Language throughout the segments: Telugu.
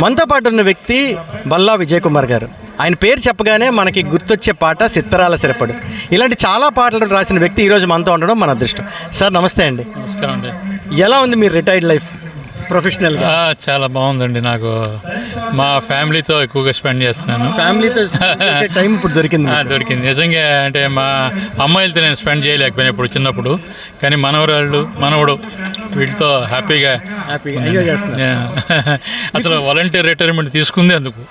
మనతో పాటు ఉన్న వ్యక్తి బల్లా విజయ్ కుమార్ గారు. ఆయన పేరు చెప్పగానే మనకి గుర్తొచ్చే పాట సిత్తరాల సిరపడు. ఇలాంటి చాలా పాటలు రాసిన వ్యక్తి ఈరోజు మనతో ఉండడం మన అదృష్టం. సార్ నమస్తే అండి. నమస్కారం అండి. ఎలా ఉంది మీ రిటైర్డ్ లైఫ్ ప్రొఫెషనల్గా? చాలా బాగుందండి. నాకు మా ఫ్యామిలీతో ఎక్కువగా స్పెండ్ చేస్తున్నాను. ఫ్యామిలీతో టైం ఇప్పుడు దొరికింది నిజంగా. అంటే మా అమ్మాయిలతో నేను స్పెండ్ చేయలేకపోయినా ఇప్పుడు చిన్నప్పుడు, కానీ మనవడు వీటితో హ్యాపీగా ఎంజాయ్ చేస్తున్నా. అసలు వాలంటీర్ రిటైర్మెంట్ తీసుకుంది అందుకు.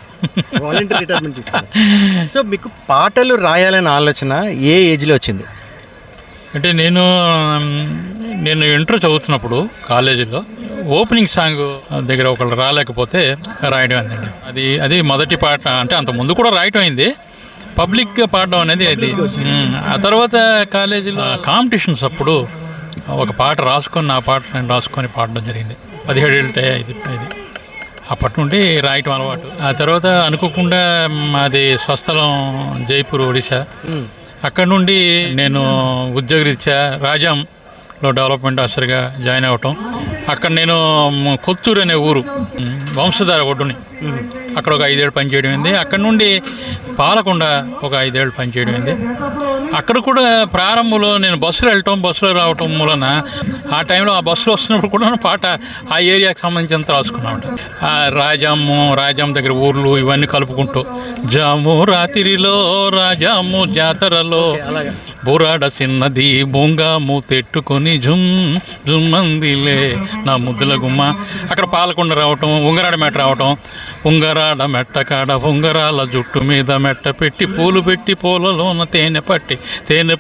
వాలంటీర్ రిటైర్మెంట్ తీసుకుంది. సో మీకు పాటలు రాయాలనే ఆలోచన ఏ ఏజ్లో వచ్చింది? అంటే నేను ఇంటర్ చదువుతున్నప్పుడు కాలేజీలో ఓపెనింగ్ సాంగ్ దగ్గర ఒకళ్ళు రాలేకపోతే రాయడం అండి. అది మొదటి పాట. అంటే అంత ముందు కూడా రాయటం అయింది, పబ్లిక్గా పాడడం అనేది అది. ఆ తర్వాత కాలేజీలో కాంపిటీషన్స్ అప్పుడు ఒక పాట రాసుకొని, ఆ పాట నేను రాసుకొని పాడడం జరిగింది. 17 ఏళ్ళ ఇది. అప్పటి నుండి రాయటం అలవాటు. ఆ తర్వాత అనుకోకుండా మాది స్వస్థలం జైపూర్, ఒడిశా. అక్కడ నుండి నేను ఉద్యోగరీత్యా రాజాంలో డెవలప్మెంట్ ఆఫీసర్గా జాయిన్ అవ్వటం. అక్కడ నేను కొత్తూరు అనే ఊరు, వంశధార ఒడ్డుని, అక్కడ ఒక 5 ఏళ్ళు పనిచేయడం అయింది. అక్కడ నుండి పాలకొండ ఒక 5 ఏళ్ళు పనిచేయడం అయింది. అక్కడ కూడా ప్రారంభంలో నేను బస్సులో రావటం మూలన ఆ టైంలో ఆ బస్సులో వస్తున్నప్పుడు కూడా పాట ఆ ఏరియాకి సంబంధించినంత రాసుకున్నామట. రాజాం దగ్గర ఊర్లు ఇవన్నీ కలుపుకుంటూ, జాము రాత్రిలో రాజాము జాతరలో బురాడ చిన్నది బొంగాము తెట్టుకొని జుమ్మందిలే నా ముద్దుల గుమ్మ. అక్కడ పాలకొండ రావటం, ఉంగరాడ మెట్ట రావటం, ఉంగరాడ మెట్ట కాడ ఉంగరాల జుట్టు మీద మెట్ట పెట్టి పూలు పెట్టి పూలలోన తేనె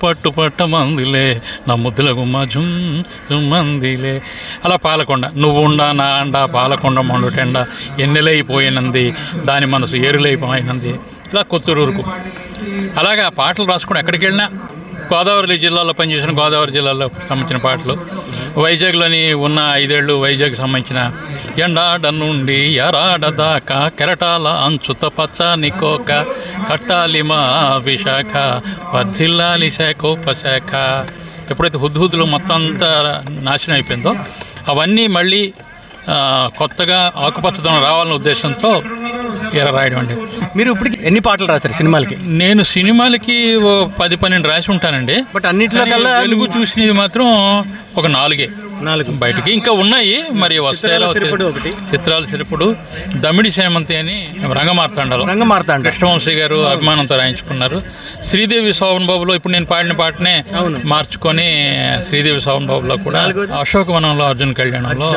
పట్టు పట్టమందిలే నా ముద్దుల గుమ్మ జుమ్మందిలే. అలా పాలకొండ నువ్వుండా నా అండా పాలకొండ మండుటెండ ఎన్నెలైపోయినంది దాని మనసు ఏరులైపోయినంది. ఇలా కొత్తూరు ఊరుకు అలాగా పాటలు రాసుకుని ఎక్కడికి వెళ్ళినా, గోదావరి జిల్లాలో పనిచేసిన గోదావరి జిల్లాలో సంబంధించిన పాటలు, వైజాగ్లోని ఉన్న 5 ఏళ్ళు వైజాగ్ సంబంధించిన ఎండాడ నుండి ఎరాడ దాకా కెరటాల అంచుత పచ్చని కోక కట్టాలి మా విశాఖ వర్ధిల్లాలి శాఖోపశాఖ. ఎప్పుడైతే హుద్హుద్దులు మొత్తం అంతా నాశనం అయిపోయిందో అవన్నీ మళ్ళీ కొత్తగా ఆకుపచ్చదనం రావాలనే ఉద్దేశంతో రాయడం అండి. మీరు ఇప్పటికి ఎన్ని పాటలు రాశారు సినిమాలకి? నేను సినిమాలకి 10-12 రాసి ఉంటానండి. బట్ అన్నింటిలో కల్లా వెలుగు చూసినవి మాత్రం ఒక 4 బయటికి ఇంకా ఉన్నాయి. మరి చిత్రాల సిరపుడు, దమిడి సేమంతి అని రంగమార్తాండలో కృష్ణవంశీ గారు అభిమానంతో రాయించుకున్నారు. శ్రీదేవి శోభన్ బాబులో ఇప్పుడు నేను పాడిన పాటనే మార్చుకొని శ్రీదేవి శోభన్ బాబులో కూడా అశోకవనంలో అర్జున్ కళ్యాణంలో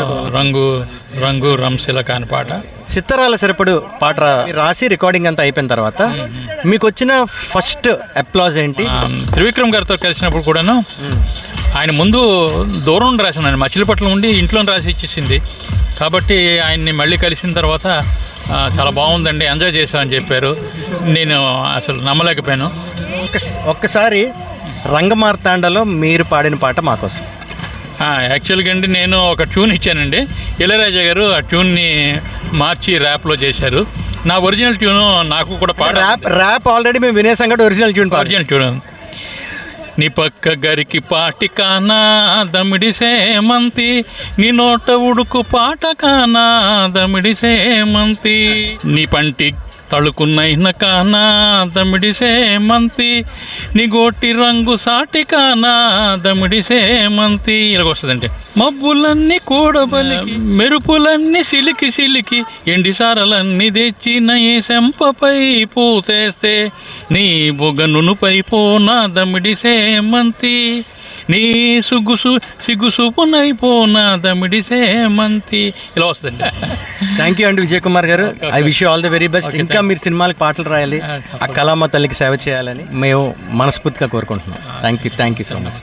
రంగు రంశిల కాని పాట. సిత్తరాల సిరపడు పాట రాసి రికార్డింగ్ అంతా అయిపోయిన తర్వాత మీకు వచ్చిన ఫస్ట్ అప్లాజ్ ఏంటి? త్రివిక్రమ్ గారితో కలిసినప్పుడు కూడాను ఆయన ముందు దూరం నుండి రాశాను. ఆయన మచిలీపట్నం ఉండి ఇంట్లో రాసి ఇచ్చేసింది కాబట్టి ఆయన్ని మళ్ళీ కలిసిన తర్వాత చాలా బాగుందండి, ఎంజాయ్ చేశామని చెప్పారు. నేను అసలు నమ్మలేకపోయాను. ఒక్కసారి రంగమార్తాండలో మీరు పాడిన పాట మాకోసం. యాక్చువల్గా అండి నేను ఒక ట్యూన్ ఇచ్చానండి. ఇళయరాజా గారు ఆ ట్యూన్ని మార్చి ర్యాప్లో చేశారు. నా ఒరిజినల్ ట్యూను నాకు కూడా ర్యాప్ ఆల్రెడీ మేము వినేసాం కాబట్టి ఒరిజినల్ ట్యూన్. నీ పక్క గరికి పాటి కానా దమిడి సేమంతి, నీ నోట ఉడుకు పాట కానా దమిడి సేమంతి, నీ పంటి తళుకున్నైన కానా దమిడి సేమంతి, నీ గోటి రంగు సాటి కానా దమిడి సేమంతి. ఇలాగ వస్తుందంటే మబ్బులన్నీ కూడబలికి మెరుపులన్నీ సిలికి ఎండిసారలన్నీ తెచ్చి నయ్యి శంపపై పూసేస్తే నీ బొగనుపై పోనా దమిడి సేమంతి, నీ సిగ్గుసూపునైపోనా దమిడి సేమంతి. ఇలా వస్తుందండి. థ్యాంక్ యూ అండి విజయ్ కుమార్ గారు. I wish you all the very best. ఇంకా మీరు సినిమాలకు పాటలు రాయాలి, ఆ కళామ తల్లికి సేవ చేయాలని మేము మనస్ఫూర్తిగా కోరుకుంటున్నాం. Thank you so much.